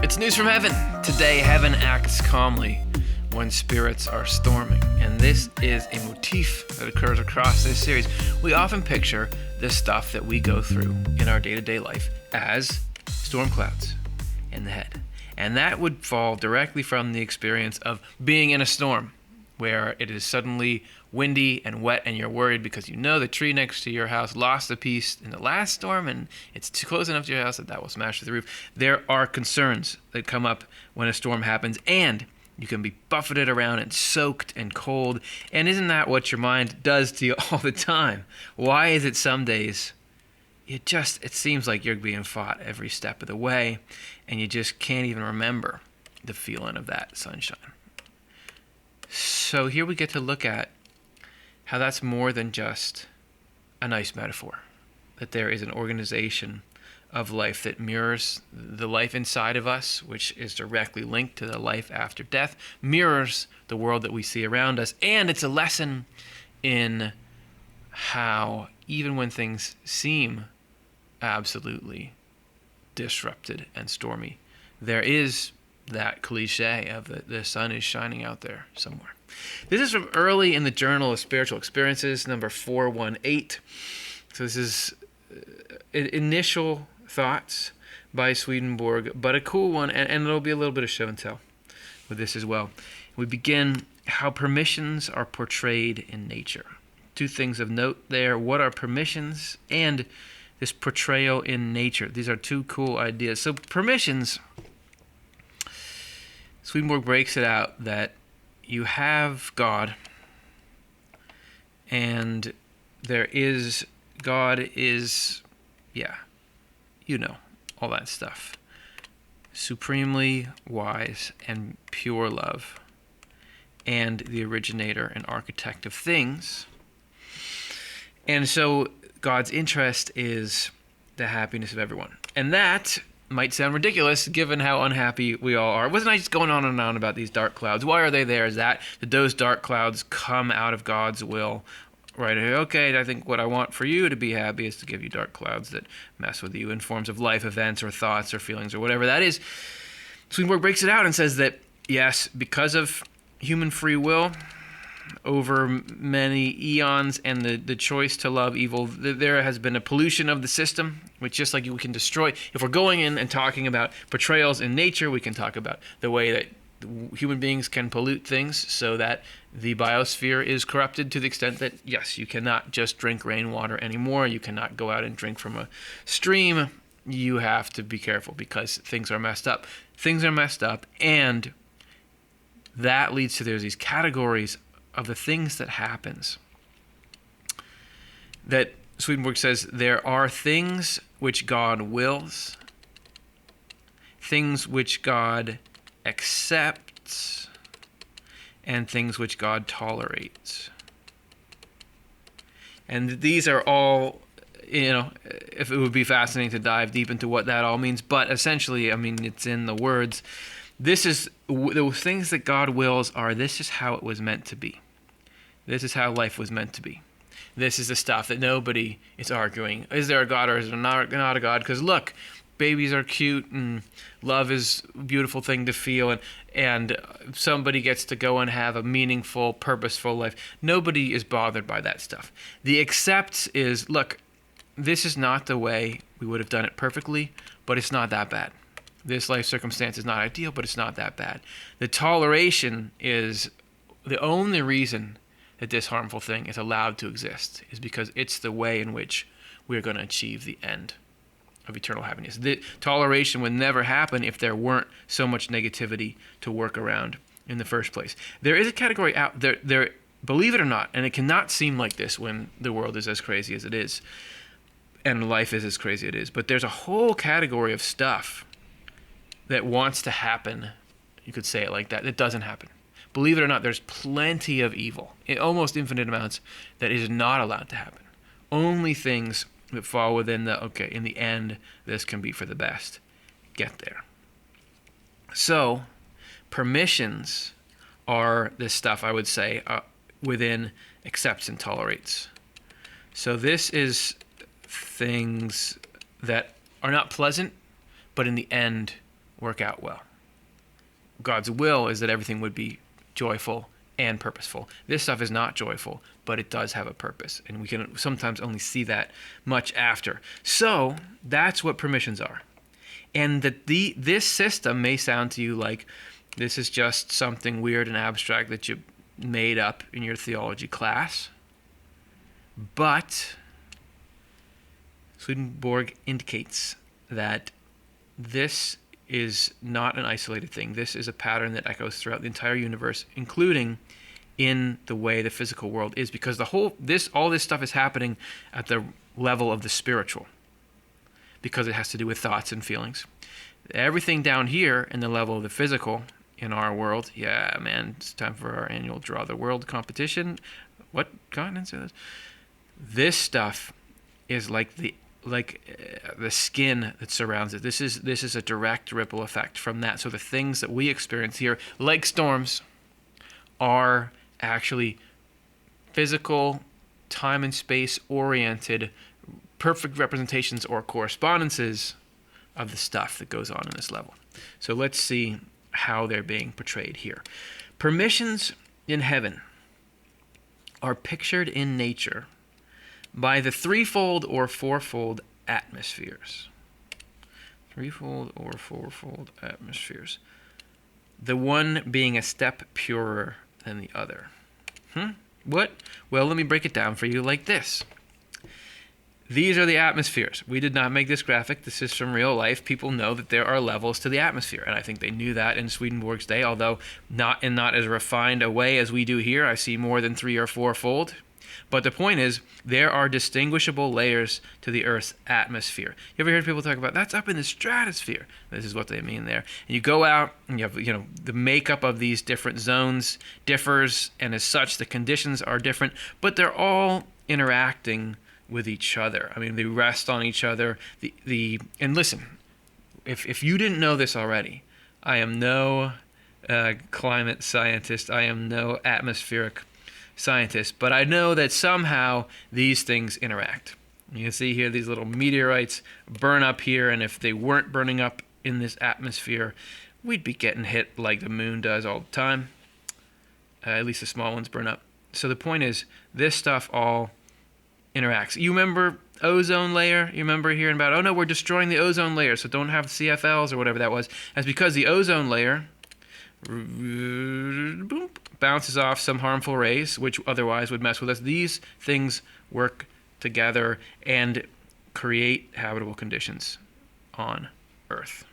It's news from heaven. Today, heaven acts calmly when spirits are storming. And this is a motif that occurs across this series. We often picture the stuff that we go through in our day-to-day life as storm clouds in the head. And that would fall directly from the experience of being in a storm where it is suddenly windy and wet and you're worried because you know the tree next to your house lost a piece in the last storm and it's too close enough to your house that will smash through the roof. There are concerns that come up when a storm happens, and you can be buffeted around and soaked and cold. And isn't that what your mind does to you all the time? Why is it some days it seems like you're being fought every step of the way and you just can't even remember the feeling of that sunshine? So here we get to look at how that's more than just a nice metaphor, that there is an organization of life that mirrors the life inside of us, which is directly linked to the life after death, mirrors the world that we see around us, and it's a lesson in how even when things seem absolutely disrupted and stormy, there is that cliche of the sun is shining out there somewhere. This is from early in the Journal of Spiritual Experiences, number 418. So this is initial thoughts by Swedenborg, but a cool one, and there'll be a little bit of show and tell with this as well. We begin how permissions are portrayed in nature. Two things of note there. What are permissions and this portrayal in nature? These are two cool ideas. So permissions, Swedenborg breaks it out that you have God, and God is, all that stuff. Supremely wise and pure love, and the originator and architect of things. And so God's interest is the happiness of everyone. And that might sound ridiculous given how unhappy we all are. Wasn't I just going on and on about these dark clouds? Why are they there? Is that those dark clouds come out of God's will? Right, okay, I think what I want for you to be happy is to give you dark clouds that mess with you in forms of life events or thoughts or feelings or whatever that is. Swedenborg breaks it out and says that, yes, because of human free will over many eons and the choice to love evil, there has been a pollution of the system, which just like we can destroy. If we're going in and talking about portrayals in nature, we can talk about the way that human beings can pollute things so that the biosphere is corrupted to the extent that, yes, you cannot just drink rainwater anymore. You cannot go out and drink from a stream. You have to be careful because things are messed up. Things are messed up, and that leads to there's these categories of the things that happens. That Swedenborg says there are things which God wills, things which God accepts, and things which God tolerates. And these are all, if it would be fascinating to dive deep into what that all means, but essentially, it's in the words. This is, the things that God wills are, this is how it was meant to be. This is how life was meant to be. This is the stuff that nobody is arguing. Is there a God or is there not a God? Because look, babies are cute and love is a beautiful thing to feel, and somebody gets to go and have a meaningful, purposeful life. Nobody is bothered by that stuff. The accepts is, look, this is not the way we would have done it perfectly, but it's not that bad. This life circumstance is not ideal, but it's not that bad. The toleration is the only reason that this harmful thing is allowed to exist is because it's the way in which we're going to achieve the end of eternal happiness. The toleration would never happen if there weren't so much negativity to work around in the first place. There is a category out there, believe it or not, and it cannot seem like this when the world is as crazy as it is and life is as crazy as it is, but there's a whole category of stuff that wants to happen, you could say it like that doesn't happen. Believe it or not, there's plenty of evil, almost infinite amounts, that is not allowed to happen. Only things that fall within in the end, this can be for the best, get there. So, permissions are this stuff, I would say, within accepts and tolerates. So this is things that are not pleasant, but in the end work out well. God's will is that everything would be joyful and purposeful. This stuff is not joyful, but it does have a purpose, and we can sometimes only see that much after. So that's what permissions are. And that this system may sound to you like this is just something weird and abstract that you made up in your theology class. But Swedenborg indicates that this is not an isolated thing. This is a pattern that echoes throughout the entire universe, including in the way the physical world is, because all this stuff is happening at the level of the spiritual, because it has to do with thoughts and feelings. Everything down here in the level of the physical in our world, yeah, man, it's time for our annual Draw the World competition. What continents are this? This stuff is like the skin that surrounds it. This is a direct ripple effect from that. So the things that we experience here, like storms, are actually physical, time and space oriented, perfect representations or correspondences of the stuff that goes on in this level. So let's see how they're being portrayed here. Permissions in heaven are pictured in nature by the threefold or fourfold atmospheres. Threefold or fourfold atmospheres. The one being a step purer than the other. What? Well, let me break it down for you like this. These are the atmospheres. We did not make this graphic. This is from real life. People know that there are levels to the atmosphere, and I think they knew that in Swedenborg's day, although not as refined a way as we do here. I see more than three or fourfold. But the point is, there are distinguishable layers to the Earth's atmosphere. You ever heard people talk about, that's up in the stratosphere? This is what they mean there. And you go out, and you have, the makeup of these different zones differs, and as such, the conditions are different, but they're all interacting with each other. I mean, they rest on each other. And listen, if you didn't know this already, I am no climate scientist. I am no atmospheric scientist, but I know that somehow these things interact. You can see here these little meteorites burn up here, and if they weren't burning up in this atmosphere, we'd be getting hit like the moon does all the time. At least the small ones burn up. So the point is, this stuff all interacts. You remember ozone layer? You remember hearing about, oh no, we're destroying the ozone layer, so don't have CFLs or whatever that was. That's because the ozone layer bounces off some harmful rays, which otherwise would mess with us. These things work together and create habitable conditions on Earth.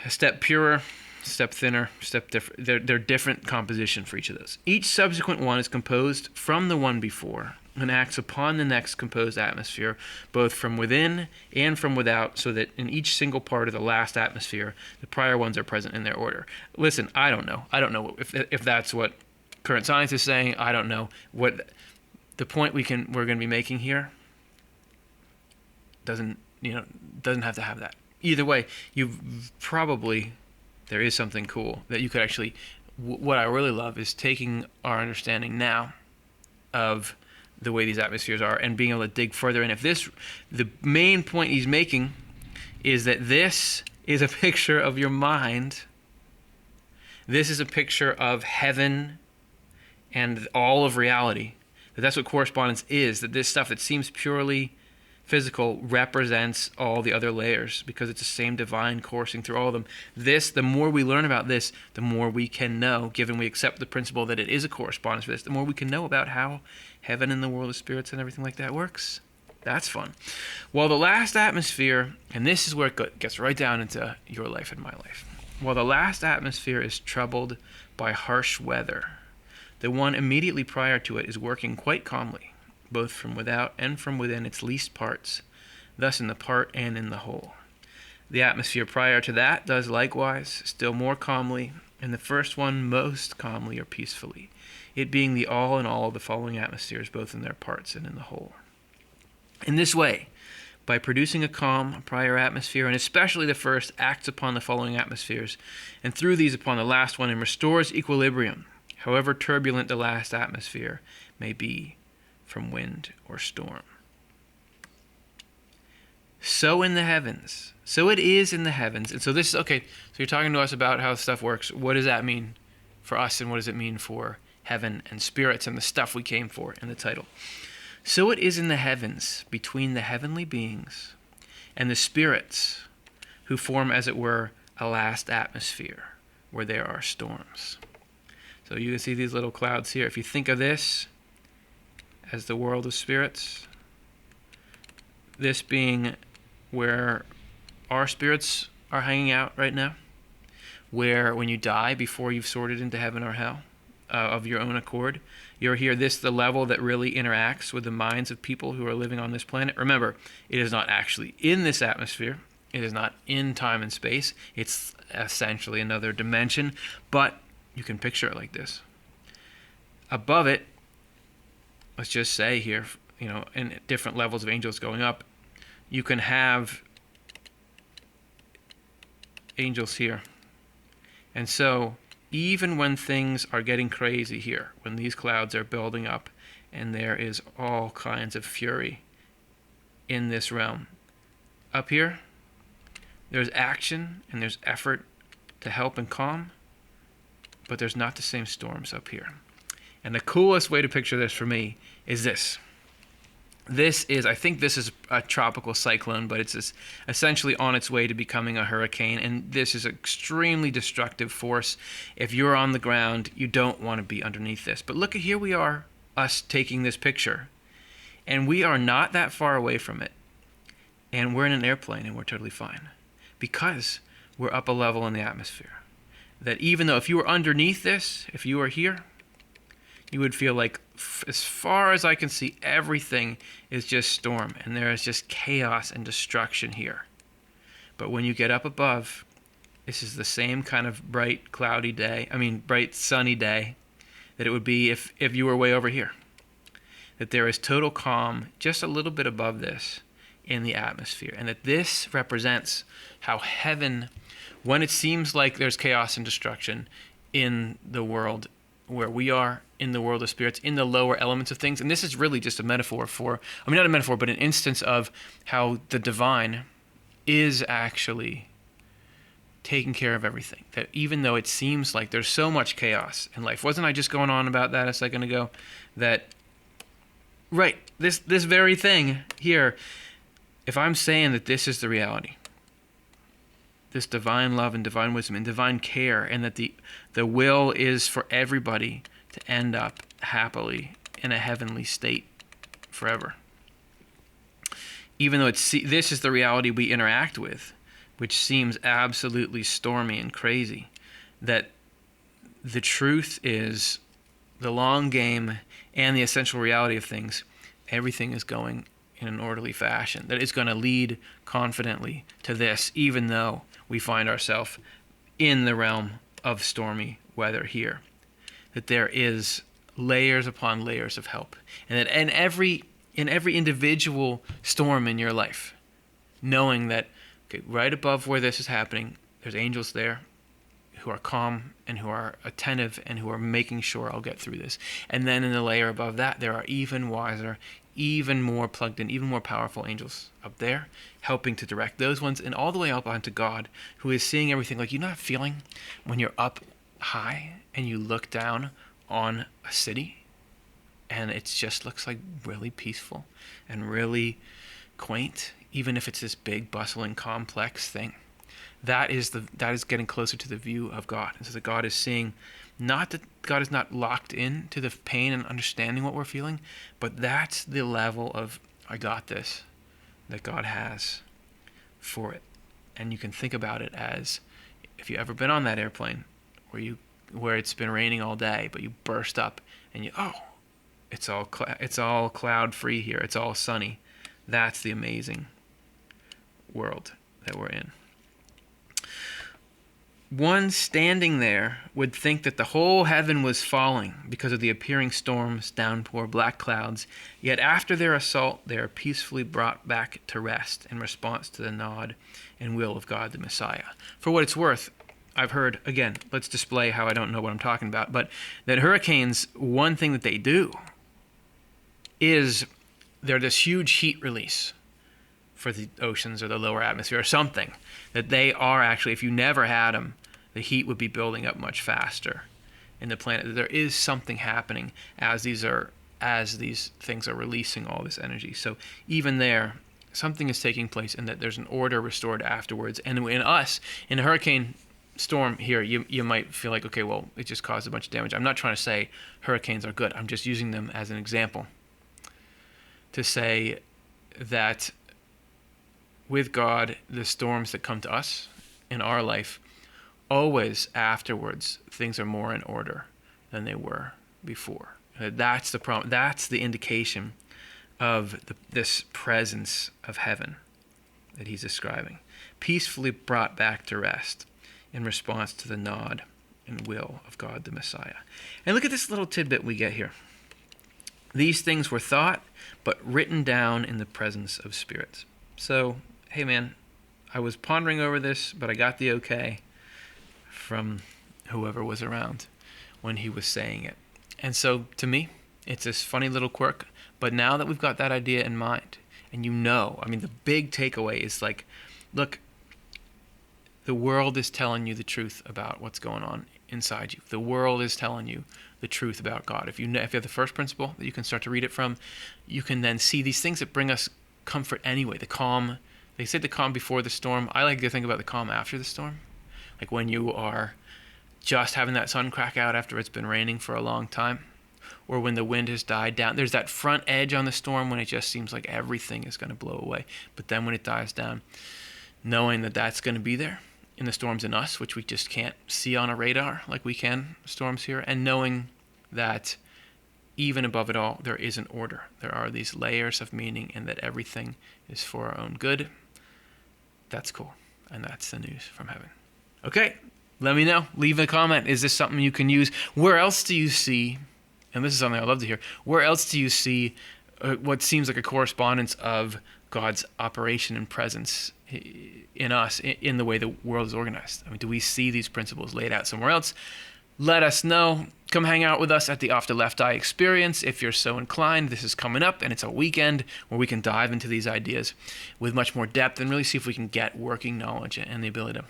A step purer, step thinner, step different. They're different composition for each of those. Each subsequent one is composed from the one before and acts upon the next composed atmosphere, both from within and from without, so that in each single part of the last atmosphere, the prior ones are present in their order. Listen, I don't know. I don't know if that's what current science is saying. I don't know what the point we're going to be making here. Doesn't have to have that. Either way, there is something cool that you could actually. What I really love is taking our understanding now of the way these atmospheres are and being able to dig further. And the main point he's making is that this is a picture of your mind. This is a picture of heaven and all of reality. That's what correspondence is, that this stuff that seems purely physical represents all the other layers, because it's the same divine coursing through all of them. The more we learn about this, the more we can know, given we accept the principle that it is a correspondence for this, the more we can know about how heaven and the world of spirits and everything like that works. That's fun. Well, the last atmosphere, and this is where it gets right down into your life and my life. While the last atmosphere is troubled by harsh weather, the one immediately prior to it is working quite calmly, both from without and from within its least parts, thus in the part and in the whole. The atmosphere prior to that does likewise, still more calmly, and the first one most calmly or peacefully, it being the all in all of the following atmospheres, both in their parts and in the whole. In this way, by producing a calm prior atmosphere, and especially the first, acts upon the following atmospheres, and through these upon the last one, and restores equilibrium, however turbulent the last atmosphere may be, from wind or storm. So in the heavens. So it is in the heavens. And so this is, okay, so you're talking to us about how stuff works. What does that mean for us, and what does it mean for heaven and spirits and the stuff we came for in the title? So it is in the heavens between the heavenly beings and the spirits who form, as it were, a last atmosphere where there are storms. So you can see these little clouds here. If you think of this as the world of spirits, this being where our spirits are hanging out right now, where when you die, before you've sorted into heaven or hell of your own accord, you're here. This is the level that really interacts with the minds of people who are living on this planet. Remember, it is not actually in this atmosphere. It is not in time and space. It's essentially another dimension, but you can picture it like this. Above it, let's just say here, in different levels of angels going up, you can have angels here. And so even when things are getting crazy here, when these clouds are building up and there is all kinds of fury in this realm, up here, there's action and there's effort to help and calm, but there's not the same storms up here. And the coolest way to picture this for me is this. I think this is a tropical cyclone, but it's essentially on its way to becoming a hurricane. And this is an extremely destructive force. If you're on the ground, you don't want to be underneath this. But look at, here we are, us taking this picture. And we are not that far away from it. And we're in an airplane and we're totally fine. Because we're up a level in the atmosphere. That even though if you were underneath this, if you were here, you would feel like, as far as I can see, everything is just storm, and there is just chaos and destruction here. But when you get up above, this is the same kind of bright sunny day that it would be if you were way over here. That there is total calm just a little bit above this in the atmosphere, and that this represents how heaven, when it seems like there's chaos and destruction in the world where we are, in the world of spirits, in the lower elements of things. And this is really just a metaphor for, not a metaphor, but an instance of how the divine is actually taking care of everything. That even though it seems like there's so much chaos in life, wasn't I just going on about that a second ago? That, right, this very thing here, if I'm saying that this is the reality, this divine love and divine wisdom and divine care, and that the will is for everybody to end up happily in a heavenly state forever. Even though this is the reality we interact with, which seems absolutely stormy and crazy, that the truth is the long game and the essential reality of things, everything is going in an orderly fashion, that it's going to lead confidently to this, even though we find ourselves in the realm of stormy weather here. That there is layers upon layers of help, and that in every individual storm in your life, knowing that, okay, right above where this is happening, there's angels there who are calm and who are attentive and who are making sure I'll get through this. And then in the layer above that, there are even wiser, even more plugged in, even more powerful angels up there, helping to direct those ones, and all the way up onto God, who is seeing everything. Like, you know that feeling when you're up high and you look down on a city and it just looks like really peaceful and really quaint, even if it's this big, bustling, complex thing. That is getting closer to the view of God. And so that God is seeing, not that God is not locked in to the pain and understanding what we're feeling, but that's the level of, I got this, that God has for it. And you can think about it as, if you've ever been on that airplane where it's been raining all day, but you burst up and it's all cloud free here, it's all sunny. That's the amazing world that we're in. One standing there would think that the whole heaven was falling because of the appearing storms, downpour, black clouds. Yet after their assault, they are peacefully brought back to rest in response to the nod and will of God the Messiah. For what it's worth, I've heard, again, let's display how I don't know what I'm talking about, but that hurricanes, one thing that they do is they're this huge heat release for the oceans or the lower atmosphere or something, that they are actually, if you never had them, the heat would be building up much faster in the planet. There is something happening as these things are releasing all this energy. So even there, something is taking place, and that there's an order restored afterwards. And in a hurricane storm here, you might feel like, okay, well, it just caused a bunch of damage. I'm not trying to say hurricanes are good. I'm just using them as an example to say that with God, the storms that come to us in our life, always afterwards, things are more in order than they were before. That's the problem. That's the indication of this presence of heaven that he's describing, peacefully brought back to rest in response to the nod and will of God the Messiah. And look at this little tidbit we get here. These things were thought, but written down in the presence of spirits. So, hey man, I was pondering over this, but I got the okay from whoever was around when he was saying it. And so, to me, it's this funny little quirk. But now that we've got that idea in mind, and the big takeaway is like, look, the world is telling you the truth about what's going on inside you. The world is telling you the truth about God. If you have the first principle that you can start to read it from, you can then see these things that bring us comfort anyway. The calm, they said the calm before the storm. I like to think about the calm after the storm. Like when you are just having that sun crack out after it's been raining for a long time, or when the wind has died down. There's that front edge on the storm when it just seems like everything is going to blow away. But then when it dies down, knowing that that's going to be there in the storms in us, which we just can't see on a radar like we can storms here, and knowing that even above it all, there is an order. There are these layers of meaning, and that everything is for our own good. That's cool. And that's the news from heaven. Okay, let me know. Leave a comment. Is this something you can use? Where else do you see, and this is something I'd love to hear, where else do you see what seems like a correspondence of God's operation and presence in us, in the way the world is organized? I mean, do we see these principles laid out somewhere else? Let us know. Come hang out with us at the offTheLeftEye experience if you're so inclined. This is coming up, and it's a weekend where we can dive into these ideas with much more depth and really see if we can get working knowledge and the ability to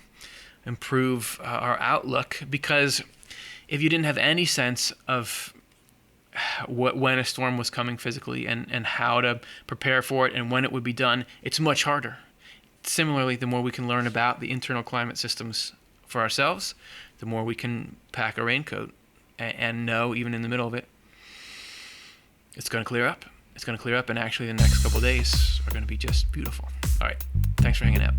improve our outlook. Because if you didn't have any sense of when a storm was coming physically and how to prepare for it and when it would be done, it's much harder. Similarly, the more we can learn about the internal climate systems for ourselves, the more we can pack a raincoat and know, even in the middle of it, it's going to clear up. It's going to clear up, and actually the next couple of days are going to be just beautiful. All right. Thanks for hanging out.